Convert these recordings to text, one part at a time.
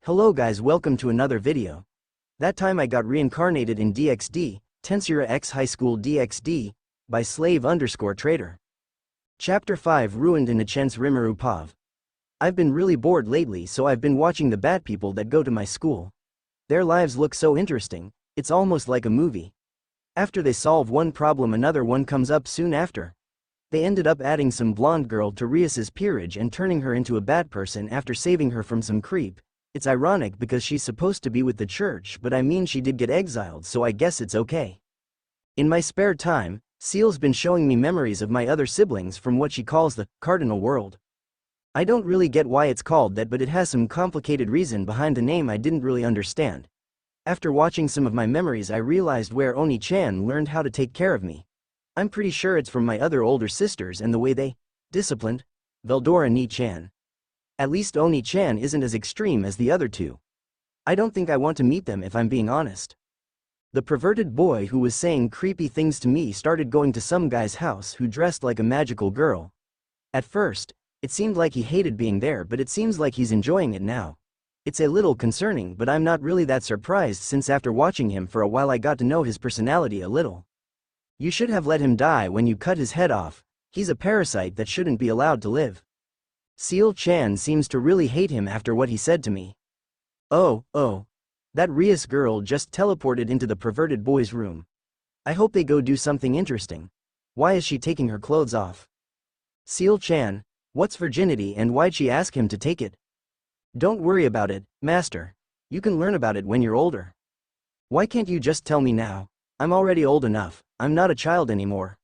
Hello guys, welcome to another video. That time I got reincarnated in DXD, Tensura X Highschool DXD, by slave_trader. Chapter 5 Ruined in a Chance Rimuru Pav. I've been really bored lately, so I've been watching the bad people that go to my school. Their lives look so interesting, it's almost like a movie. After they solve one problem, another one comes up soon after. They ended up adding some blonde girl to Rias's peerage and turning her into a bad person after saving her from some creep. It's ironic because she's supposed to be with the church, but I mean she did get exiled, so I guess it's okay. In my spare time, Seal's been showing me memories of my other siblings from what she calls the cardinal world. I don't really get why it's called that, but it has some complicated reason behind the name I didn't really understand. After watching some of my memories, I realized where Oni-chan learned how to take care of me. I'm pretty sure it's from my other older sisters and the way they disciplined Veldora Ni-chan. At least Oni-chan isn't as extreme as the other two. I don't think I want to meet them if I'm being honest. The perverted boy who was saying creepy things to me started going to some guy's house who dressed like a magical girl. At first, it seemed like he hated being there, but it seems like he's enjoying it now. It's a little concerning, but I'm not really that surprised since after watching him for a while I got to know his personality a little. You should have let him die when you cut his head off. He's a parasite that shouldn't be allowed to live. Seal-chan seems to really hate him after what he said to me. Oh, that Rias girl just teleported into the perverted boy's room. I hope they go do something interesting. Why is she taking her clothes off? Seal-chan, what's virginity and why'd she ask him to take it? Don't worry about it, master. You can learn about it when you're older. Why can't you just tell me now? I'm already old enough, I'm not a child anymore.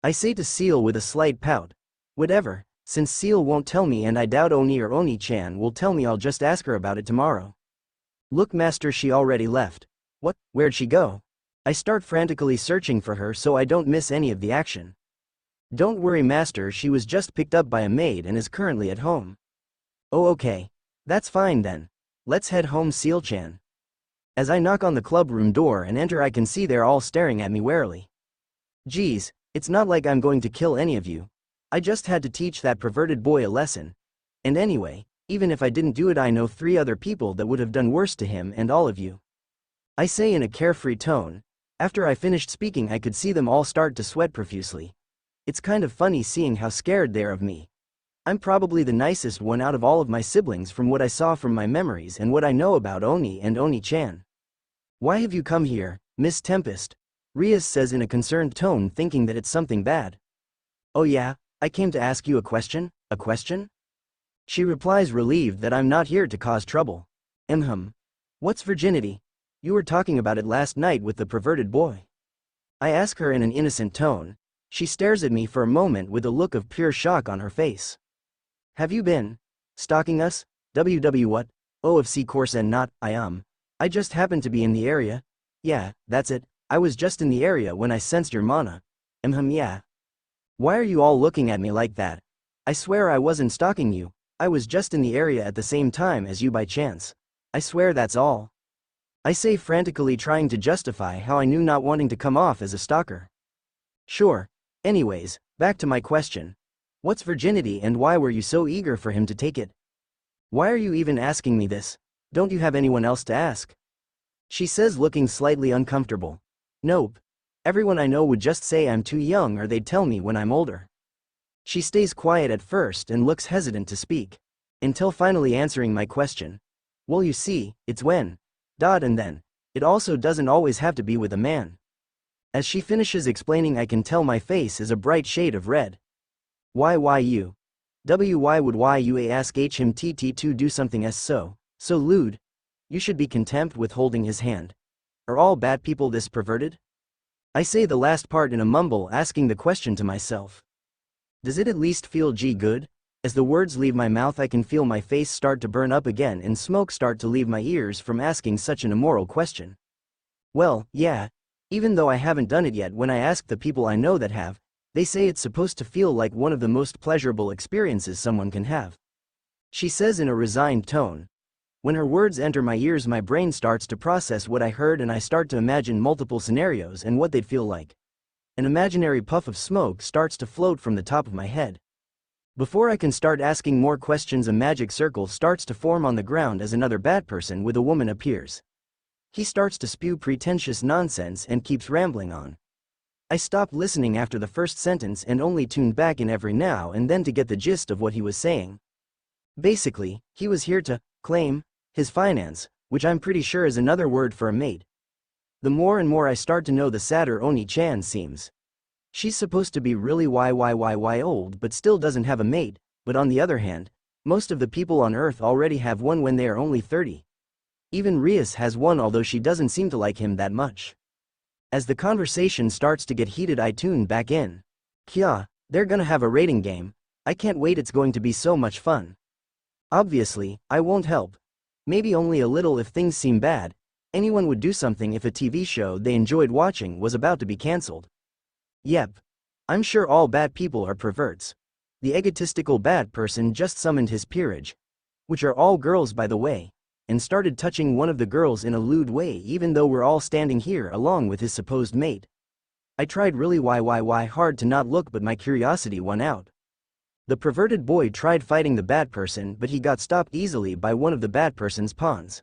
I say to Seal with a slight pout. Whatever. Since Seal won't tell me and I doubt Oni or Oni-chan will tell me, I'll just ask her about it tomorrow. Look master, she already left. What? Where'd she go? I start frantically searching for her so I don't miss any of the action. Don't worry master, she was just picked up by a maid and is currently at home. Oh okay. That's fine then. Let's head home Seal-chan. As I knock on the clubroom door and enter, I can see they're all staring at me warily. Geez, it's not like I'm going to kill any of you. I just had to teach that perverted boy a lesson. And anyway, even if I didn't do it, I know 3 other people that would have done worse to him and all of you. I say in a carefree tone. After I finished speaking, I could see them all start to sweat profusely. It's kind of funny seeing how scared they are of me. I'm probably the nicest one out of all of my siblings from what I saw from my memories and what I know about Oni and Oni-chan. Why have you come here, Miss Tempest? Rias says in a concerned tone, thinking that it's something bad. Oh yeah? I came to ask you a question? A question? She replies, relieved that I'm not here to cause trouble. What's virginity? You were talking about it last night with the perverted boy. I ask her in an innocent tone. She stares at me for a moment with a look of pure shock on her face. Have you been stalking us? What? Oh, of course and not, I just happened to be in the area. Yeah, that's it. I was just in the area when I sensed your mana. Yeah. Why are you all looking at me like that? I swear I wasn't stalking you. I was just in the area at the same time as you by chance. I swear that's all. I say frantically, trying to justify how I knew, not wanting to come off as a stalker. Sure. Anyways, back to my question. What's virginity and why were you so eager for him to take it? Why are you even asking me this? Don't you have anyone else to ask? She says, looking slightly uncomfortable. Nope. Everyone I know would just say I'm too young, or they'd tell me when I'm older. She stays quiet at first and looks hesitant to speak, until finally answering my question. Well, you see, it's when. And then. It also doesn't always have to be with a man. As she finishes explaining, I can tell my face is a bright shade of red. Why you? Why would you ask him to do something so lewd? You should be content with holding his hand. Are all bad people this perverted? I say the last part in a mumble, asking the question to myself. Does it at least feel good? As the words leave my mouth, I can feel my face start to burn up again and smoke start to leave my ears from asking such an immoral question. Well, yeah. Even though I haven't done it yet, when I ask the people I know that have, they say it's supposed to feel like one of the most pleasurable experiences someone can have. She says in a resigned tone. When her words enter my ears, my brain starts to process what I heard and I start to imagine multiple scenarios and what they'd feel like. An imaginary puff of smoke starts to float from the top of my head. Before I can start asking more questions, a magic circle starts to form on the ground as another bad person with a woman appears. He starts to spew pretentious nonsense and keeps rambling on. I stopped listening after the first sentence and only tuned back in every now and then to get the gist of what he was saying. Basically, he was here to claim his finance, which I'm pretty sure is another word for a mate. The more and more I start to know, the sadder Oni-chan seems. She's supposed to be really old but still doesn't have a mate, but on the other hand, most of the people on Earth already have one when they are only 30. Even Rias has one, although she doesn't seem to like him that much. As the conversation starts to get heated, I tune back in. Kya, they're gonna have a rating game. I can't wait, it's going to be so much fun. Obviously, I won't help. Maybe only a little if things seem bad. Anyone would do something if a TV show they enjoyed watching was about to be cancelled. Yep. I'm sure all bad people are perverts. The egotistical bad person just summoned his peerage, which are all girls by the way, and started touching one of the girls in a lewd way, even though we're all standing here along with his supposed mate. I tried really hard to not look, but my curiosity won out. The perverted boy tried fighting the bad person, but he got stopped easily by one of the bad person's pawns.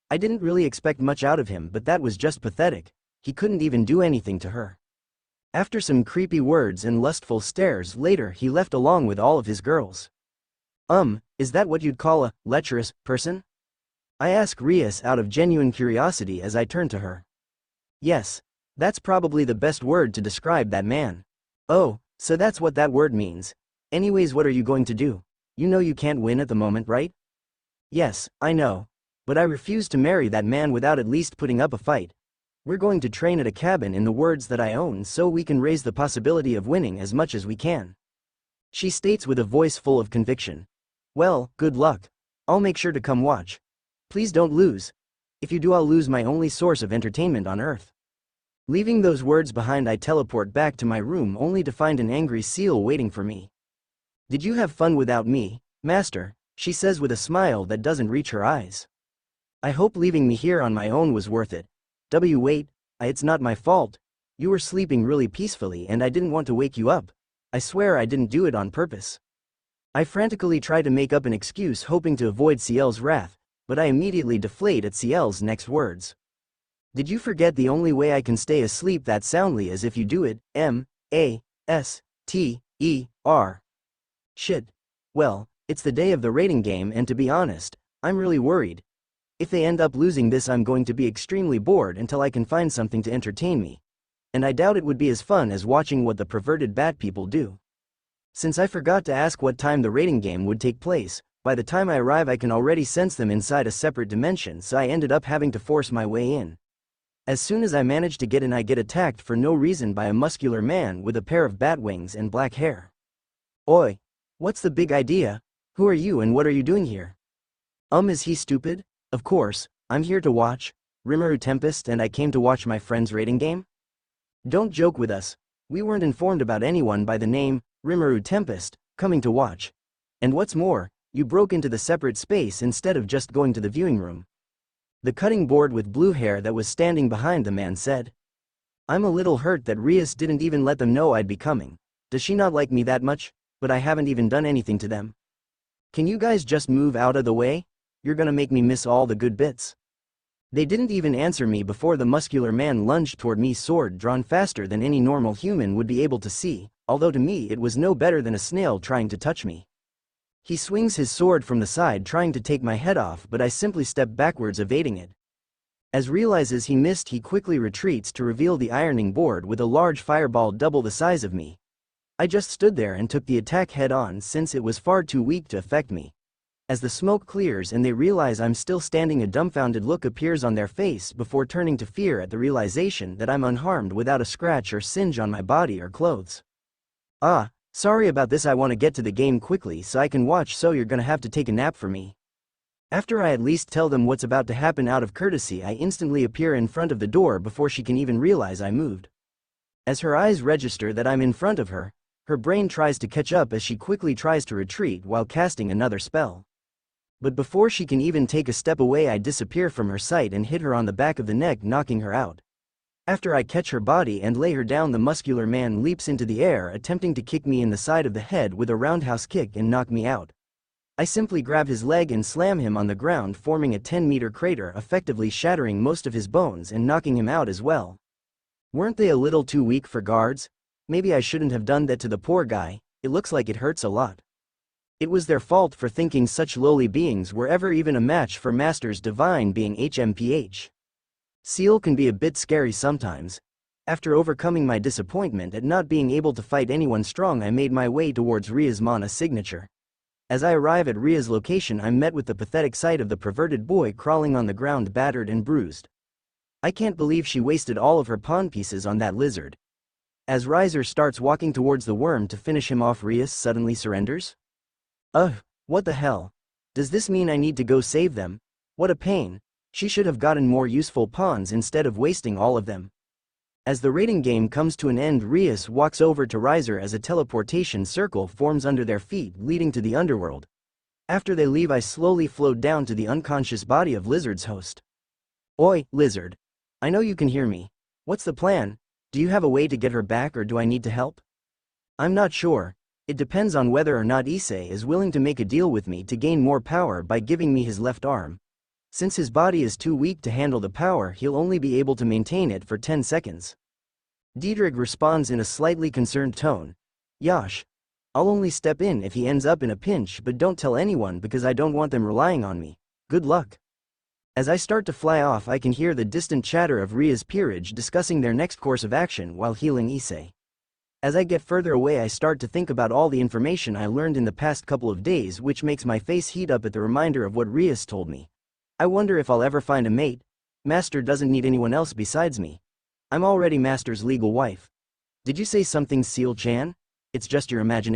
I didn't really expect much out of him, but that was just pathetic. He couldn't even do anything to her. After some creepy words and lustful stares later, he left along with all of his girls. Is that what you'd call a lecherous person? I ask Rias out of genuine curiosity as I turn to her. Yes, that's probably the best word to describe that man. Oh, so that's what that word means. Anyways, what are you going to do? You know you can't win at the moment, right? Yes, I know. But I refuse to marry that man without at least putting up a fight. We're going to train at a cabin in the words that I own so we can raise the possibility of winning as much as we can. She states with a voice full of conviction. Well, good luck. I'll make sure to come watch. Please don't lose. If you do, I'll lose my only source of entertainment on Earth. Leaving those words behind, I teleport back to my room only to find an angry seal waiting for me. Did you have fun without me, Master? She says with a smile that doesn't reach her eyes. I hope leaving me here on my own was worth it. Wait, it's not my fault. You were sleeping really peacefully and I didn't want to wake you up. I swear I didn't do it on purpose. I frantically try to make up an excuse, hoping to avoid Ciel's wrath, but I immediately deflate at Ciel's next words. Did you forget the only way I can stay asleep that soundly is if you do it? M-A-S-T-E-R. Shit. Well, it's the day of the rating game and to be honest, I'm really worried. If they end up losing this, I'm going to be extremely bored until I can find something to entertain me. And I doubt it would be as fun as watching what the perverted bad people do. Since I forgot to ask what time the rating game would take place, by the time I arrive I can already sense them inside a separate dimension, so I ended up having to force my way in. As soon as I manage to get in, I get attacked for no reason by a muscular man with a pair of bat wings and black hair. Oi! What's the big idea? Who are you and what are you doing here? Is he stupid? Of course, I'm here to watch Rimuru Tempest and I came to watch my friend's rating game? Don't joke with us. We weren't informed about anyone by the name Rimuru Tempest coming to watch. And what's more, you broke into the separate space instead of just going to the viewing room. The cutting board with blue hair that was standing behind the man said. I'm a little hurt that Rias didn't even let them know I'd be coming. Does she not like me that much? But I haven't even done anything to them. Can you guys just move out of the way? You're gonna make me miss all the good bits. They didn't even answer me before the muscular man lunged toward me, sword drawn faster than any normal human would be able to see, although to me it was no better than a snail trying to touch me. He swings his sword from the side trying to take my head off, but I simply step backwards evading it. As realizes he missed, he quickly retreats to reveal the ironing board with a large fireball double the size of me. I just stood there and took the attack head on since it was far too weak to affect me. As the smoke clears and they realize I'm still standing, a dumbfounded look appears on their face before turning to fear at the realization that I'm unharmed without a scratch or singe on my body or clothes. Sorry about this, I want to get to the game quickly so I can watch, so you're gonna have to take a nap for me. After I at least tell them what's about to happen out of courtesy, I instantly appear in front of the door before she can even realize I moved. As her eyes register that I'm in front of her, her brain tries to catch up as she quickly tries to retreat while casting another spell. But before she can even take a step away, I disappear from her sight and hit her on the back of the neck, knocking her out. After I catch her body and lay her down, the muscular man leaps into the air, attempting to kick me in the side of the head with a roundhouse kick and knock me out. I simply grab his leg and slam him on the ground, forming a 10-meter crater, effectively shattering most of his bones and knocking him out as well. Weren't they a little too weak for guards? Maybe I shouldn't have done that to the poor guy. It looks like it hurts a lot. It was their fault for thinking such lowly beings were ever even a match for Master's divine being HMPH. Seal can be a bit scary sometimes. After overcoming my disappointment at not being able to fight anyone strong, I made my way towards Rias' mana signature. As I arrive at Rias' location, I'm met with the pathetic sight of the perverted boy crawling on the ground, battered and bruised. I can't believe she wasted all of her pawn pieces on that lizard. As Riser starts walking towards the worm to finish him off, Rias suddenly surrenders. What the hell? Does this mean I need to go save them? What a pain. She should have gotten more useful pawns instead of wasting all of them. As the raiding game comes to an end, Rias walks over to Riser as a teleportation circle forms under their feet, leading to the underworld. After they leave, I slowly float down to the unconscious body of Lizard's host. Oi, Lizard. I know you can hear me. What's the plan? Do you have a way to get her back, or do I need to help? I'm not sure. It depends on whether or not Issei is willing to make a deal with me to gain more power by giving me his left arm. Since his body is too weak to handle the power, he'll only be able to maintain it for 10 seconds. Diedrich responds in a slightly concerned tone. Yash. I'll only step in if he ends up in a pinch, but don't tell anyone because I don't want them relying on me. Good luck. As I start to fly off, I can hear the distant chatter of Rias' peerage discussing their next course of action while healing Issei. As I get further away, I start to think about all the information I learned in the past couple of days, which makes my face heat up at the reminder of what Rias told me. I wonder if I'll ever find a mate. Master doesn't need anyone else besides me. I'm already Master's legal wife. Did you say something, Seal-chan? It's just your imagination.